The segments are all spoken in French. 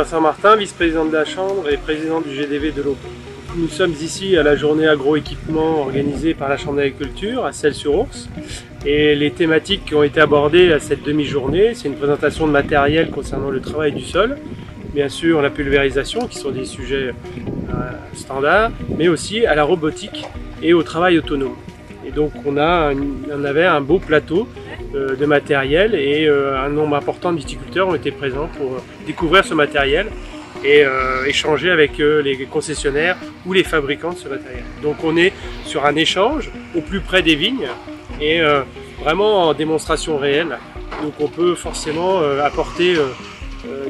Vincent Martin, vice-président de la Chambre et président du GDV de l'Aube. Nous sommes ici à la journée agroéquipement organisée par la Chambre d'agriculture à Celles-sur-Ource. Et les thématiques qui ont été abordées à cette demi-journée, c'est une présentation de matériel concernant le travail du sol, bien sûr la pulvérisation qui sont des sujets standards, mais aussi à la robotique et au travail autonome. Et donc on avait un beau plateau de matériel et un nombre important de viticulteurs ont été présents pour découvrir ce matériel et échanger avec les concessionnaires ou les fabricants de ce matériel. Donc on est sur un échange au plus près des vignes et vraiment en démonstration réelle. Donc on peut forcément apporter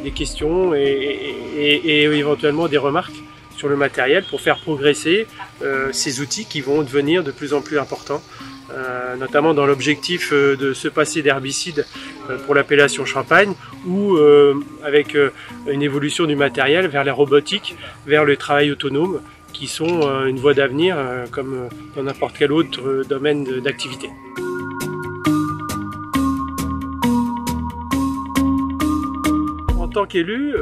des questions et éventuellement des remarques sur le matériel pour faire progresser ces outils qui vont devenir de plus en plus importants, notamment dans l'objectif de se passer d'herbicides pour l'appellation Champagne ou avec une évolution du matériel vers la robotique, vers le travail autonome qui sont une voie d'avenir comme dans n'importe quel autre domaine d'activité. En tant qu'élu,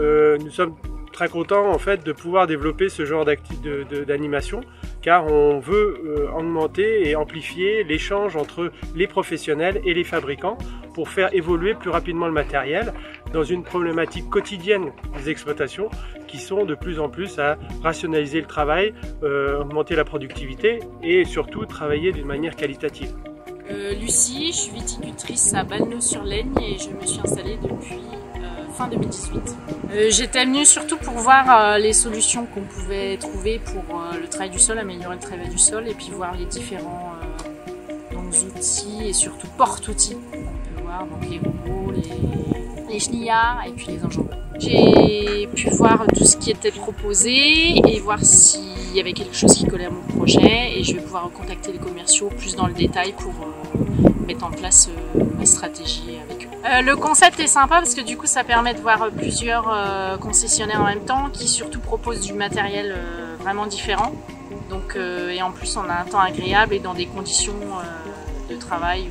nous sommes très content en fait de pouvoir développer ce genre d'animation car on veut augmenter et amplifier l'échange entre les professionnels et les fabricants pour faire évoluer plus rapidement le matériel dans une problématique quotidienne des exploitations qui sont de plus en plus à rationaliser le travail, augmenter la productivité et surtout travailler d'une manière qualitative. Lucie, je suis viticultrice à Balneau-sur-Laigne et je me suis installée depuis fin 2018. J'étais venue surtout pour voir les solutions qu'on pouvait trouver pour le travail du sol, améliorer le travail du sol et puis voir les différents outils et surtout porte-outils qu'on peut voir, donc les robots, les chenillards et puis les enjambeurs. J'ai pu voir tout ce qui était proposé et voir s'il y avait quelque chose qui collait à mon projet et je vais pouvoir contacter les commerciaux plus dans le détail pour mettre en place ma stratégie avec eux. Le concept est sympa parce que du coup ça permet de voir plusieurs concessionnaires en même temps qui surtout proposent du matériel vraiment différent. Donc, et en plus on a un temps agréable et dans des conditions de travail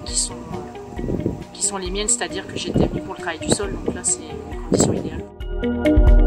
qui sont les miennes, c'est-à-dire que j'étais venue pour le travail du sol, donc là c'est une condition idéale.